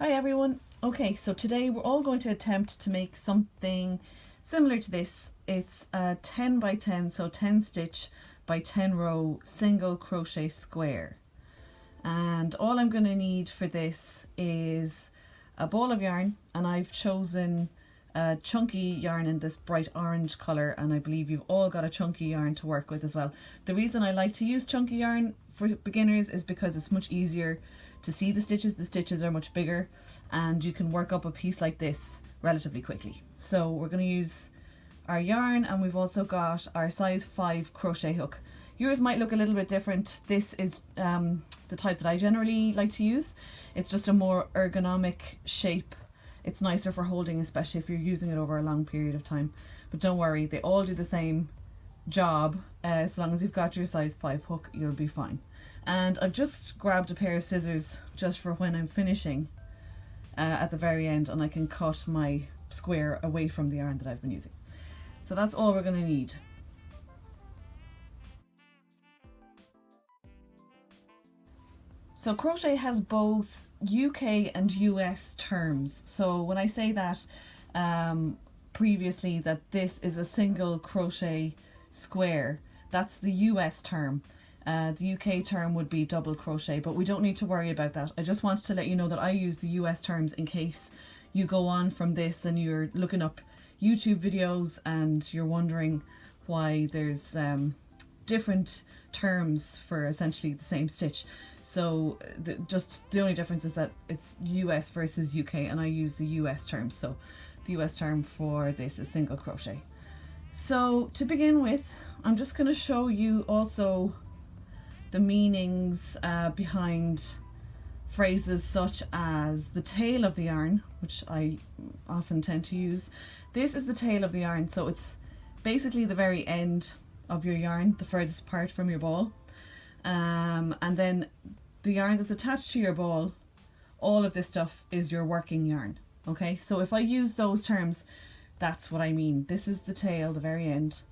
Hi everyone. Okay, so today we're all going to attempt to make something similar to this. It's a 10 by 10, so 10 stitch by 10 row single crochet square. And all I'm going to need for this is a ball of yarn, and I've chosen a chunky yarn in this bright orange colour, and I believe you've all got a chunky yarn to work with as well. The reason I like to use chunky yarn for beginners is because it's much easier to see the stitches. The stitches are much bigger and you can work up a piece like this relatively quickly. So we're going to use our yarn, and we've also got our size 5 crochet hook. Yours might look a little bit different. This is the type that I generally like to use. It's just a more ergonomic shape. It's nicer for holding, especially if you're using it over a long period of time. But don't worry, they all do the same job. As long as you've got your size 5 hook, you'll be fine. And I've just grabbed a pair of scissors just for when I'm finishing at the very end, and I can cut my square away from the yarn that I've been using. So that's all we're going to need. So crochet has both UK and US terms. So when I say that previously that this is a single crochet square, that's the US term. The UK term would be double crochet, but we don't need to worry about that. I just wanted to let you know that I use the US terms in case you go on from this and you're looking up YouTube videos and you're wondering why there's different terms for essentially the same stitch. So just the only difference is that it's US versus UK, and I use the US term. So the US term for this is single crochet. So to begin with, I'm just going to show you also the meanings behind phrases such as the tail of the yarn, which I often tend to use. This is the tail of the yarn, so it's basically the very end of your yarn, the furthest part from your ball. And then the yarn that's attached to your ball, all of this stuff is your working yarn. Okay, so if I use those terms, that's what I mean. This is the tail, the very end,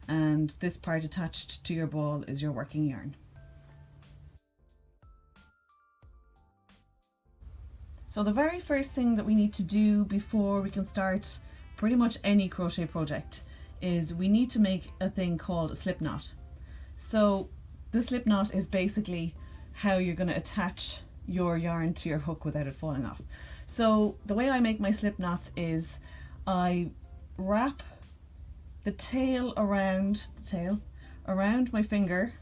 and this part attached to your ball is your working yarn. So the very first thing that we need to do before we can start pretty much any crochet project is we need to make a thing called a slip knot. So the slip knot is basically how you're going to attach your yarn to your hook without it falling off. So the way I make my slip knots is I wrap the tail around my finger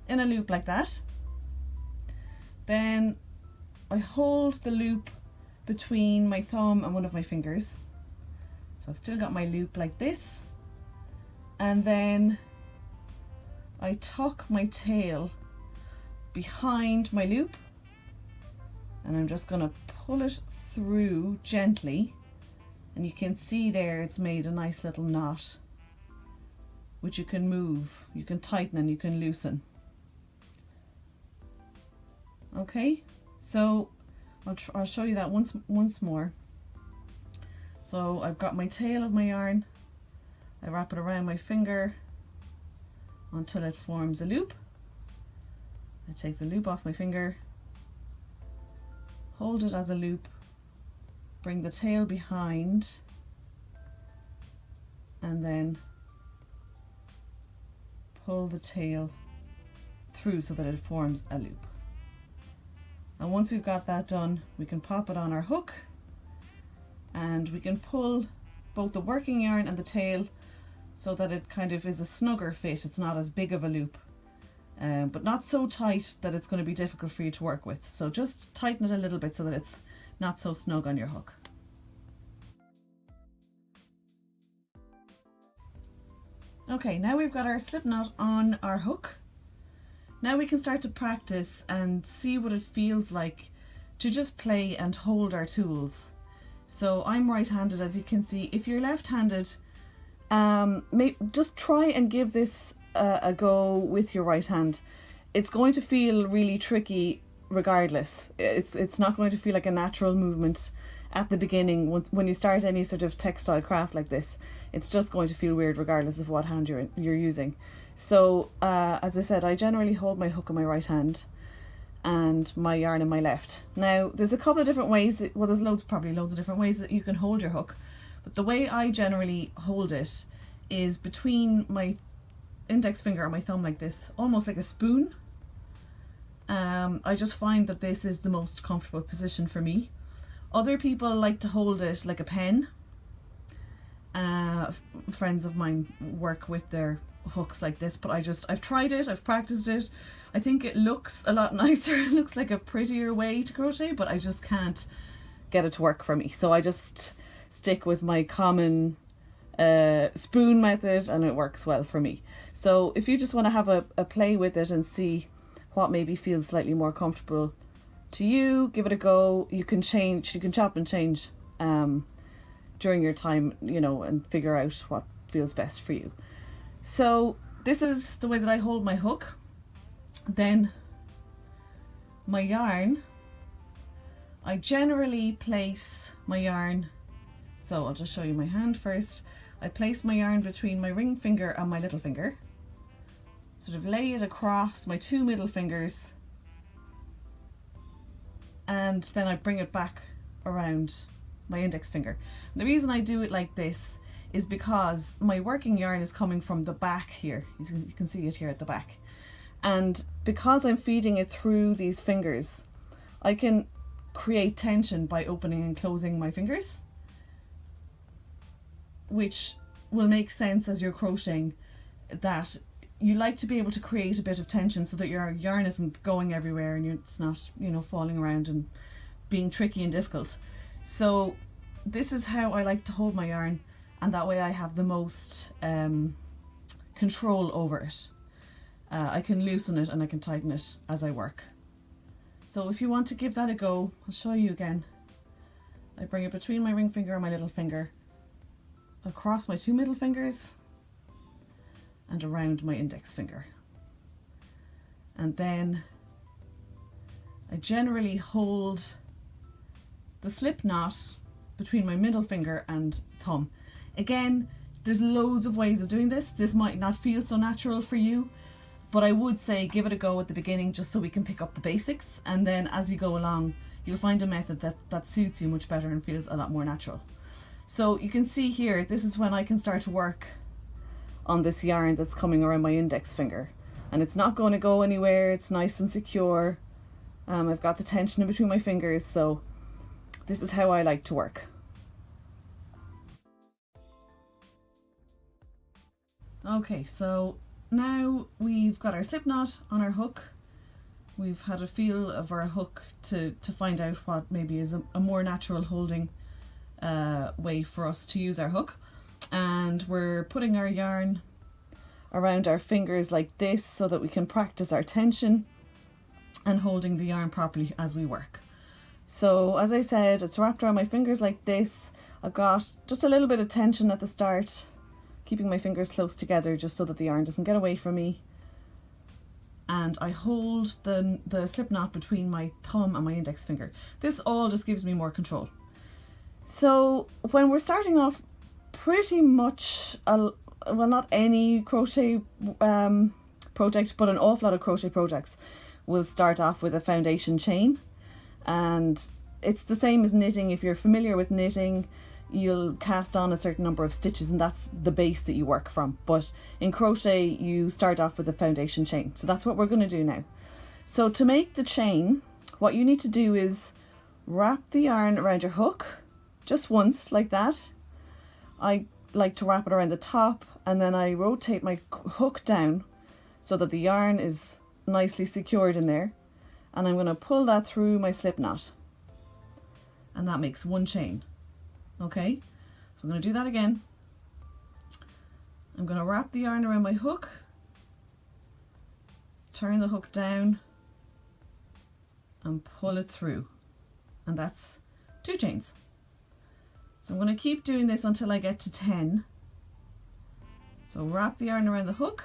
in a loop like that. Then I hold the loop between my thumb and one of my fingers. So I've still got my loop like this. And then I tuck my tail behind my loop, and I'm just going to pull it through gently. And you can see there it's made a nice little knot, which you can move, you can tighten and you can loosen. Okay, so I'll show you that once more. So I've got my tail of my yarn, I wrap it around my finger until it forms a loop. I take the loop off my finger, hold it as a loop, bring the tail behind, and then pull the tail through so that it forms a loop. And once we've got that done, we can pop it on our hook, and we can pull both the working yarn and the tail so that it kind of is a snugger fit. It's not as big of a loop, but not so tight that it's going to be difficult for you to work with. So just tighten it a little bit so that it's not so snug on your hook. Okay, now we've got our slip knot on our hook. Now we can start to practice and see what it feels like to just play and hold our tools. So I'm right-handed, as you can see. If you're left-handed, just try and give this a go with your right hand. It's going to feel really tricky regardless. It's not going to feel like a natural movement at the beginning. When you start any sort of textile craft like this, it's just going to feel weird regardless of what hand you're using. So as I said, I generally hold my hook in my right hand, and my yarn in my left. Now there's a couple of different ways that, well, there's probably loads of different ways that you can hold your hook, but the way I generally hold it is between my index finger and my thumb, like this, almost like a spoon. I just find that this is the most comfortable position for me. Other people like to hold it like a pen. Friends of mine work with their hooks like this, but I've tried it, I've practiced it. I think it looks a lot nicer. It looks like a prettier way to crochet, but I just can't get it to work for me. So I just stick with my common spoon method, and it works well for me. So if you just want to have a play with it and see what maybe feels slightly more comfortable to you, give it a go. You can chop and change during your time, you know, and figure out what feels best for you. So this is the way that I hold my hook. Then my yarn, I generally place my yarn, so I'll just show you my hand first. I place my yarn between my ring finger and my little finger, sort of lay it across my two middle fingers, and then I bring it back around my index finger. And the reason I do it like this is because my working yarn is coming from the back here. You can see it here at the back. And because I'm feeding it through these fingers, I can create tension by opening and closing my fingers, which will make sense as you're crocheting, that you like to be able to create a bit of tension so that your yarn isn't going everywhere and it's not, you know, falling around and being tricky and difficult. So this is how I like to hold my yarn, and that way I have the most control over it. I can loosen it and I can tighten it as I work. So if you want to give that a go, I'll show you again. I bring it between my ring finger and my little finger, across my two middle fingers, and around my index finger. And then I generally hold the slip knot between my middle finger and thumb. Again, there's loads of ways of doing this. This might not feel so natural for you, but I would say give it a go at the beginning just so we can pick up the basics, and then as you go along you'll find a method that suits you much better and feels a lot more natural. So you can see here, this is when I can start to work on this yarn that's coming around my index finger, and it's not going to go anywhere. It's nice and secure. I've got the tension in between my fingers, so this is how I like to work. Okay, so now we've got our slip knot on our hook. We've had a feel of our hook to find out what maybe is a more natural holding way for us to use our hook. And we're putting our yarn around our fingers like this so that we can practice our tension and holding the yarn properly as we work. So as I said, it's wrapped around my fingers like this. I've got just a little bit of tension at the start, keeping my fingers close together just so that the yarn doesn't get away from me. And I hold the slip knot between my thumb and my index finger. This all just gives me more control. So when we're starting off, pretty much, well, not any crochet project, but an awful lot of crochet projects will start off with a foundation chain. And it's the same as knitting. If you're familiar with knitting, you'll cast on a certain number of stitches and that's the base that you work from. But in crochet you start off with a foundation chain. So that's what we're going to do now. So to make the chain, what you need to do is wrap the yarn around your hook just once like that. I like to wrap it around the top, and then I rotate my hook down so that the yarn is nicely secured in there, and I'm going to pull that through my slip knot, and that makes one chain. Okay, so I'm going to do that again. I'm going to wrap the yarn around my hook, turn the hook down and pull it through, and that's 2 chains. So I'm going to keep doing this until I get to 10. So wrap the yarn around the hook,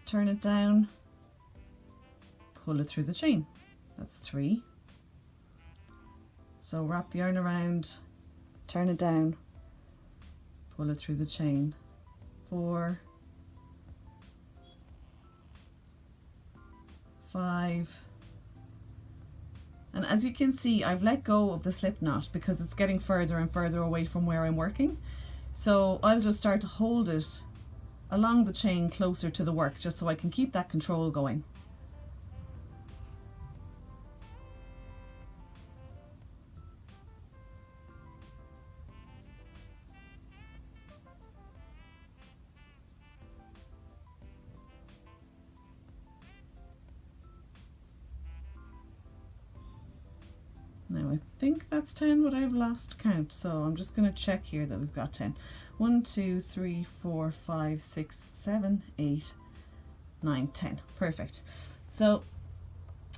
turn it down, pull it through the chain. That's 3. So wrap the yarn around, turn it down, pull it through the chain. 4, 5. And as you can see, I've let go of the slip knot because it's getting further and further away from where I'm working. So I'll just start to hold it along the chain closer to the work, just so I can keep that control going. Now I think that's 10, but I've lost count, so I'm just going to check here that we've got 10. 1, 2, 3, 4, 5, 6, 7, 8, 9, 10. Perfect. So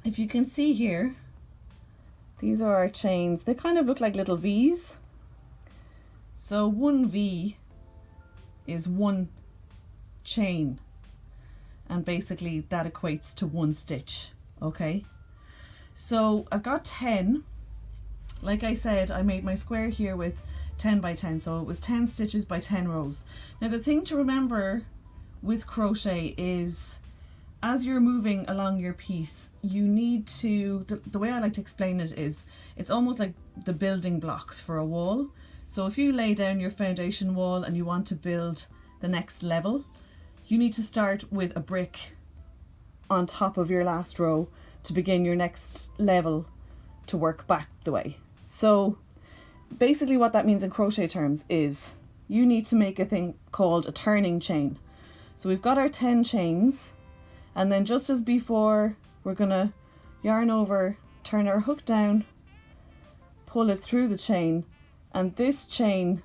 if you can see here, these are our chains. They kind of look like little V's. So one V is one chain, and basically that equates to one stitch. Okay, so I've got 10. Like I said, I made my square here with 10 by 10, so it was 10 stitches by 10 rows. Now the thing to remember with crochet is, as you're moving along your piece, you need to, the way I like to explain it is, it's almost like the building blocks for a wall. So if you lay down your foundation wall and you want to build the next level, you need to start with a brick on top of your last row to begin your next level to work back the way. So basically what that means in crochet terms is you need to make a thing called a turning chain. So we've got our 10 chains, and then just as before, we're gonna yarn over, turn our hook down, pull it through the chain, and this chain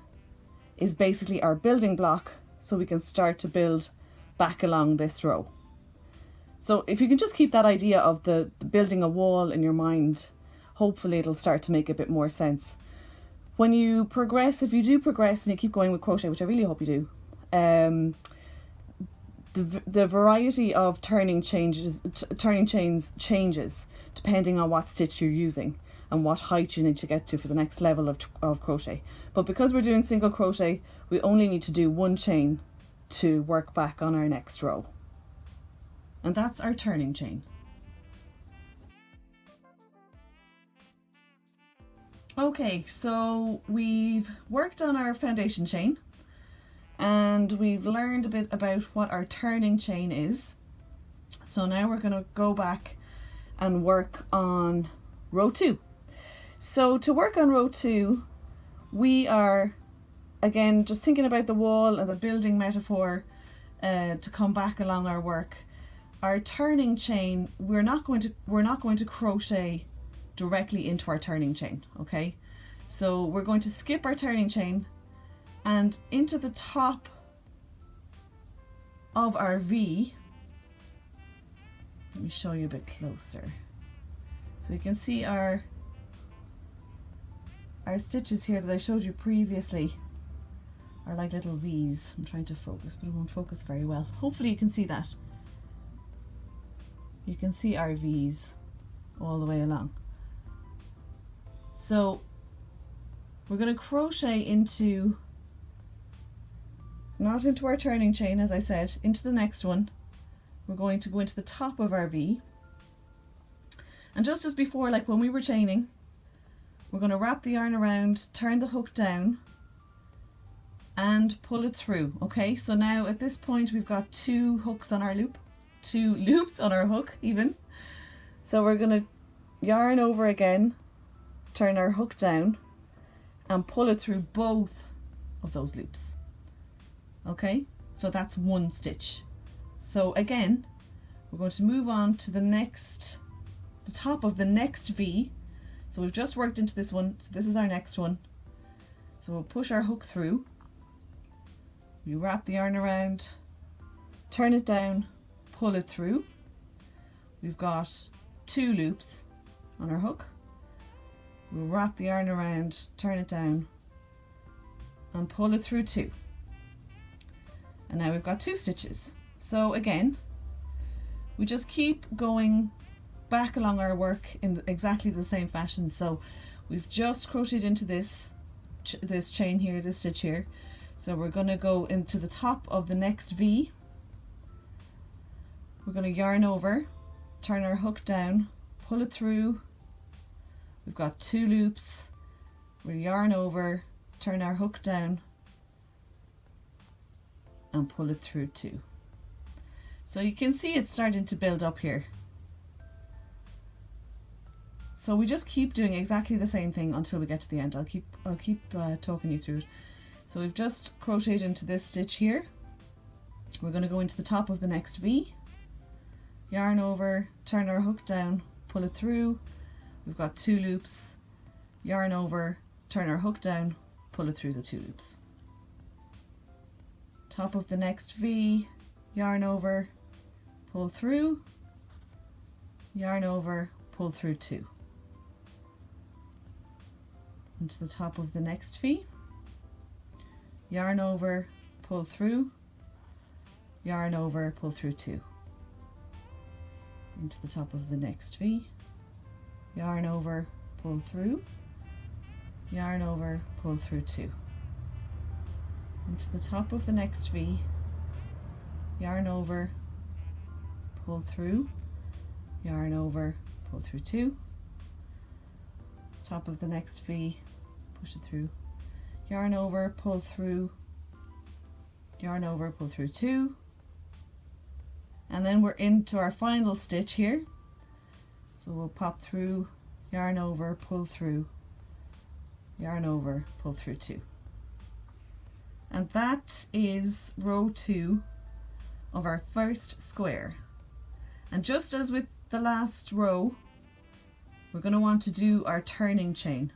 is basically our building block, so we can start to build back along this row. So if you can just keep that idea of the building a wall in your mind, hopefully it'll start to make a bit more sense. When you progress, if you do progress and you keep going with crochet, which I really hope you do, the variety of turning chains changes depending on what stitch you're using and what height you need to get to for the next level of crochet. But because we're doing single crochet, we only need to do one chain to work back on our next row. And that's our turning chain. Okay, so we've worked on our foundation chain and we've learned a bit about what our turning chain is. So now we're going to go back and work on row 2. So to work on row 2, we are again just thinking about the wall and the building metaphor to come back along our work. Our turning chain, we're not going to crochet directly into our turning chain, okay? So we're going to skip our turning chain and into the top of our V. Let me show you a bit closer. So you can see our stitches here that I showed you previously are like little V's. I'm trying to focus, but it won't focus very well. Hopefully you can see that. You can see our V's all the way along. So we're going to crochet into, not into our turning chain as I said, into the next one. We're going to go into the top of our V. And just as before, like when we were chaining, we're going to wrap the yarn around, turn the hook down and pull it through. Okay, so now at this point we've got 2 hooks on our loop, 2 loops on our hook even. So we're going to yarn over again, turn our hook down and pull it through both of those loops. Okay, so that's 1 stitch. So again, we're going to move on to the top of the next V. So we've just worked into this one, so this is our next one. So we'll push our hook through, we wrap the yarn around, turn it down, pull it through. We've got 2 loops on our hook. We'll wrap the yarn around, turn it down and pull it through 2. And now we've got 2 stitches. So again, we just keep going back along our work in exactly the same fashion. So we've just crocheted into this chain here, this stitch here. So we're going to go into the top of the next V. We're going to yarn over, turn our hook down, pull it through. We've got 2 loops. We yarn over, turn our hook down and pull it through 2. So you can see it's starting to build up here. So we just keep doing exactly the same thing until we get to the end. I'll keep talking you through it. So we've just crocheted into this stitch here. We're going to go into the top of the next V, yarn over, turn our hook down, pull it through. We've got 2 loops, yarn over, turn our hook down, pull it through the 2 loops. Top of the next V, yarn over, pull through, yarn over, pull through 2. Into the top of the next V, yarn over, pull through, yarn over, pull through 2. Into the top of the next V, yarn over, pull through, yarn over, pull through 2. Into the top of the next V, yarn over, pull through, yarn over, pull through 2. Top of the next V, push it through, yarn over, pull through, yarn over, pull through 2. And then we're into our final stitch here. So we'll pop through, yarn over, pull through, yarn over, pull through 2. And that is row 2 of our first square. And just as with the last row, we're going to want to do our turning chain.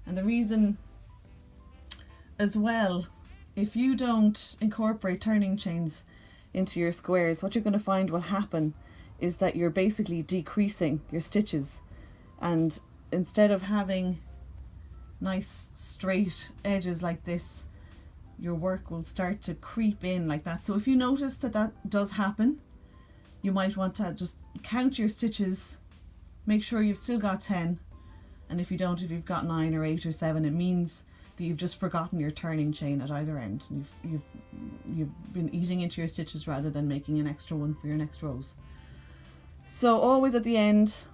And the reason as well, if you don't incorporate turning chains into your squares, what you're going to find will happen is that you're basically decreasing your stitches, and instead of having nice straight edges like this, your work will start to creep in like that. So if you notice that that does happen, you might want to just count your stitches, make sure you've still got 10, and if you don't, if you've got 9 or 8 or 7, it means that you've just forgotten your turning chain at either end, and you've been eating into your stitches rather than making an extra one for your next rows. So always at the end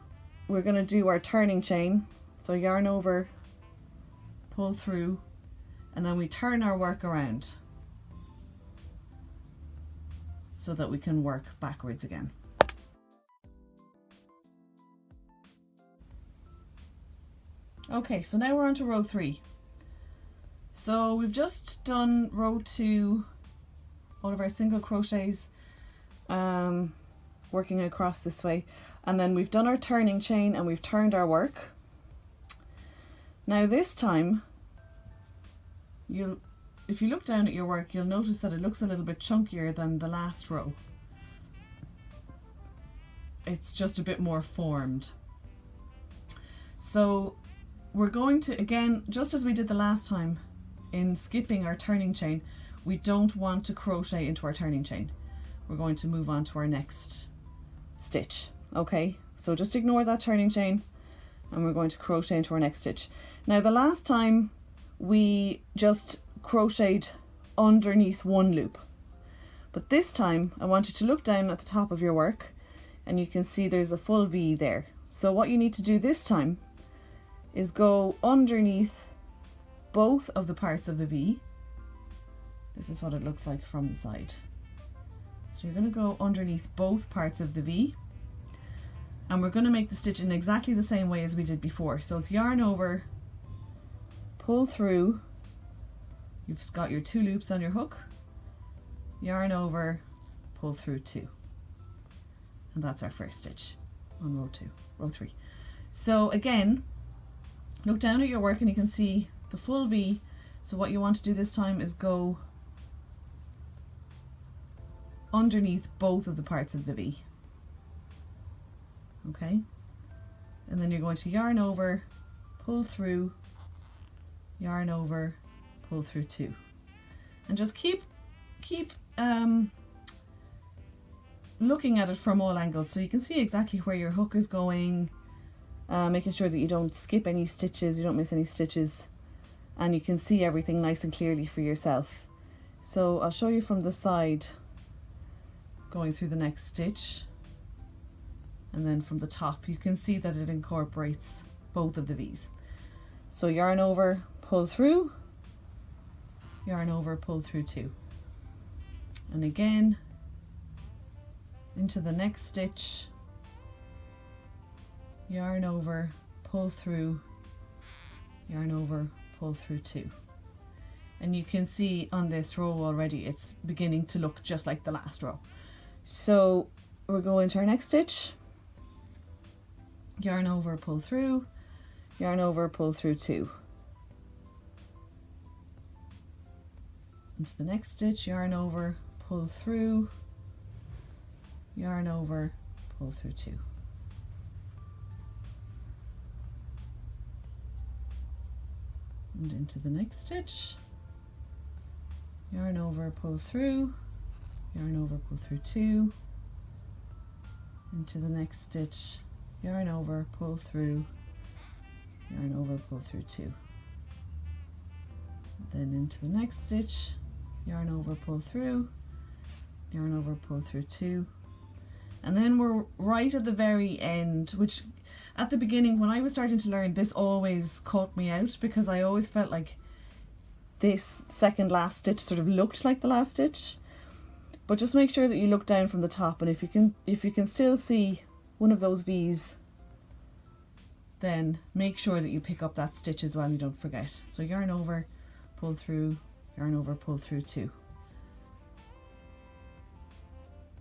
we're going to do our turning chain. So yarn over, pull through, and then we turn our work around so that we can work backwards again. Okay, so now we're on to row 3. So we've just done row 2, all of our single crochets, working across this way, and then we've done our turning chain and we've turned our work. Now this time, if you look down at your work, you'll notice that it looks a little bit chunkier than the last row. It's just a bit more formed. So we're going to, again, just as we did the last time, in skipping our turning chain, we don't want to crochet into our turning chain. We're going to move on to our next stitch. Okay, so just ignore that turning chain and we're going to crochet into our next stitch. Now the last time we just crocheted underneath 1 loop, but this time I want you to look down at the top of your work and you can see there's a full V there. So what you need to do this time is go underneath both of the parts of the V. This is what it looks like from the side. So you're going to go underneath both parts of the V, and we're going to make the stitch in exactly the same way as we did before. So it's yarn over, pull through, you've got your 2 loops on your hook, yarn over, pull through 2. And that's our first stitch on row 3. So again, look down at your work and you can see the full V. So what you want to do this time is go underneath both of the parts of the V. Okay, and then you're going to yarn over, pull through, yarn over, pull through 2, and just keep looking at it from all angles so you can see exactly where your hook is going, making sure that you don't skip any stitches, you don't miss any stitches, and you can see everything nice and clearly for yourself. So I'll show you from the side going through the next stitch, and then from the top you can see that it incorporates both of the V's. So yarn over, pull through, yarn over, pull through 2, and again into the next stitch, yarn over, pull through, yarn over, pull through 2. And you can see on this row already it's beginning to look just like the last row. So we'll go into our next stitch, yarn over, pull through, yarn over, pull through 2. Into the next stitch, yarn over, pull through, yarn over, pull through 2. And into the next stitch, yarn over, pull through, yarn over, pull through 2. Into the next stitch, yarn over, pull through, yarn over, pull through 2. Then into the next stitch, yarn over, pull through, yarn over, pull through 2. And then we're right at the very end, which at the beginning when I was starting to learn, this always caught me out because I always felt like this second last stitch sort of looked like the last stitch. But just make sure that you look down from the top, and if you can still see one of those V's, then make sure that you pick up that stitch as well, you don't forget. So yarn over, pull through, yarn over, pull through 2.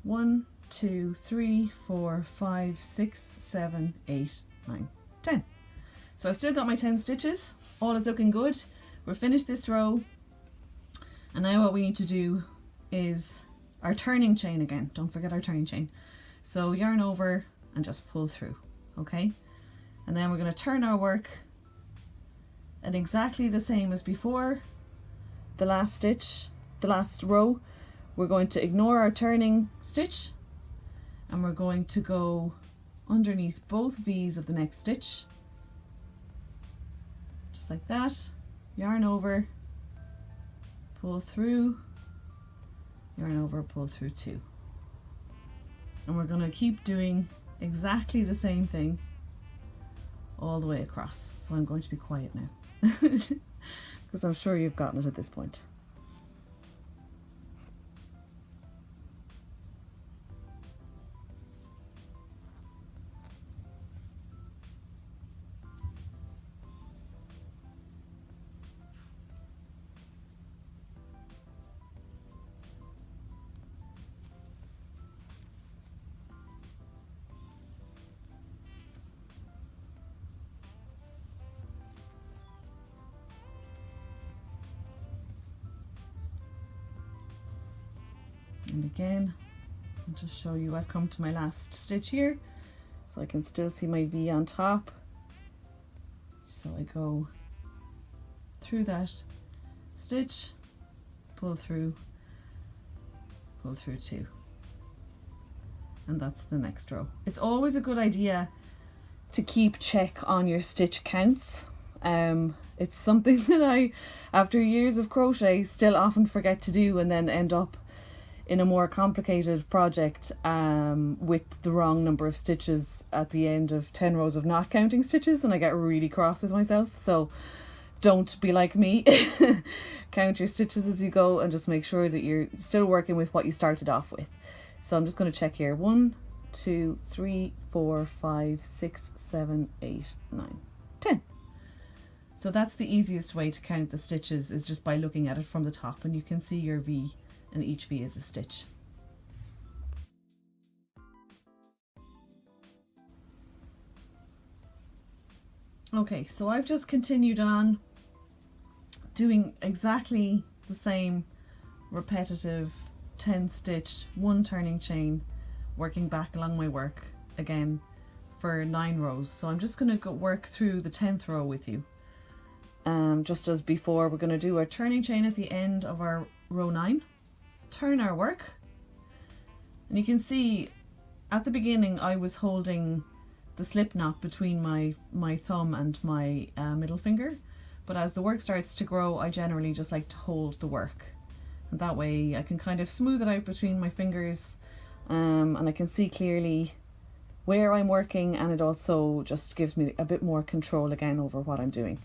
1, 2, 3, 4, 5, 6, 7, 8, 9, 10. So I've still got my 10 stitches. All is looking good. We're finished this row, and now what we need to do is our turning chain again. Don't forget our turning chain. So yarn over and just pull through, okay? And then we're going to turn our work and exactly the same as before, the last stitch, the last row, we're going to ignore our turning stitch and we're going to go underneath both V's of the next stitch, just like that. Yarn over, pull through, yarn over, pull through 2. And we're going to keep doing exactly the same thing all the way across. So I'm going to be quiet now because I'm sure you've gotten it at this point. And again, I'll just show you, I've come to my last stitch here, so I can still see my V on top. So I go through that stitch, pull through 2. And that's the next row. It's always a good idea to keep check on your stitch counts. It's something that I, after years of crochet, still often forget to do and then end up in a more complicated project with the wrong number of stitches at the end of 10 rows of not counting stitches, and I get really cross with myself. So don't be like me. Count your stitches as you go and just make sure that you're still working with what you started off with. So I'm just going to check here. 1, 2, 3, 4, 5, 6, 7, 8, 9, 10. So that's the easiest way to count the stitches, is just by looking at it from the top, and you can see your V, and each V is a stitch. Okay, so I've just continued on doing exactly the same repetitive 10 stitch, 1 turning chain, working back along my work again for 9 rows. So I'm just going to go work through the 10th row with you. Just as before, we're going to do our turning chain at the end of our row 9. Turn our work, and you can see at the beginning I was holding the slip knot between my thumb and my middle finger, but as the work starts to grow I generally just like to hold the work, and that way I can kind of smooth it out between my fingers, and I can see clearly where I'm working, and it also just gives me a bit more control again over what I'm doing.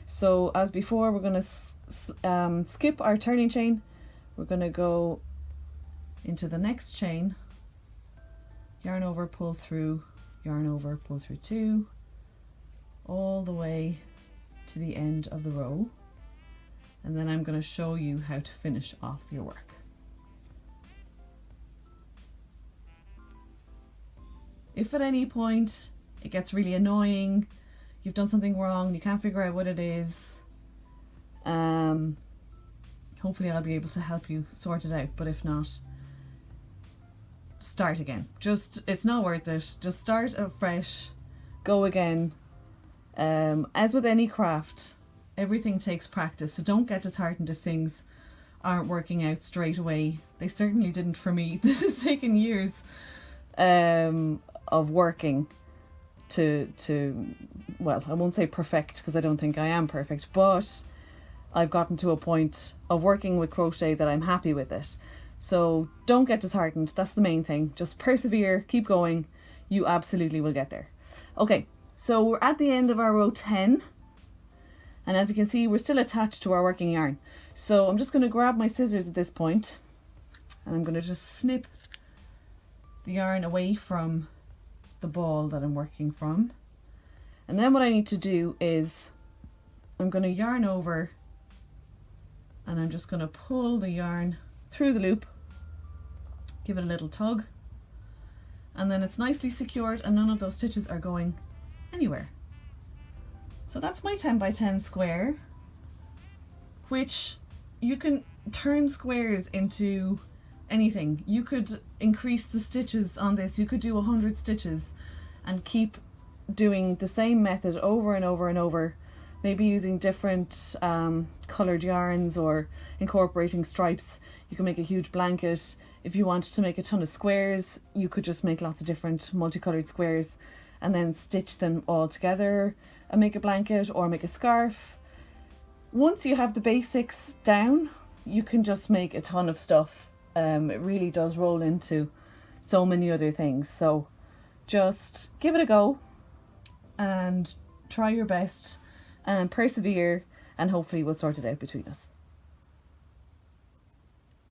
So as before, we're going to skip our turning chain. We're going to go into the next chain, yarn over, pull through, yarn over, pull through 2, all the way to the end of the row, and then I'm going to show you how to finish off your work. If at any point it gets really annoying, you've done something wrong, you can't figure out what it is, hopefully I'll be able to help you sort it out, but if not, start again. It's not worth it. Just start afresh, go again. As with any craft, everything takes practice, so don't get disheartened if things aren't working out straight away. They certainly didn't for me. This has taken years of working to well, I won't say perfect, because I don't think I am perfect, but I've gotten to a point of working with crochet that I'm happy with it. So don't get disheartened. That's the main thing. Just persevere, keep going. You absolutely will get there. Okay, so we're at the end of our row 10. And as you can see, we're still attached to our working yarn. So I'm just going to grab my scissors at this point, and I'm going to just snip the yarn away from the ball that I'm working from. And then what I need to do is I'm going to yarn over, and I'm just going to pull the yarn through the loop, give it a little tug, and then it's nicely secured and none of those stitches are going anywhere. So that's my 10 by 10 square, which you can turn squares into anything. You could increase the stitches on this. You could do 100 stitches and keep doing the same method over and over and over, maybe using different coloured yarns or incorporating stripes. You can make a huge blanket. If you wanted to make a ton of squares, you could just make lots of different multicoloured squares and then stitch them all together and make a blanket or make a scarf. Once you have the basics down, you can just make a ton of stuff. It really does roll into so many other things. So just give it a go and try your best and persevere, and hopefully we'll sort it out between us.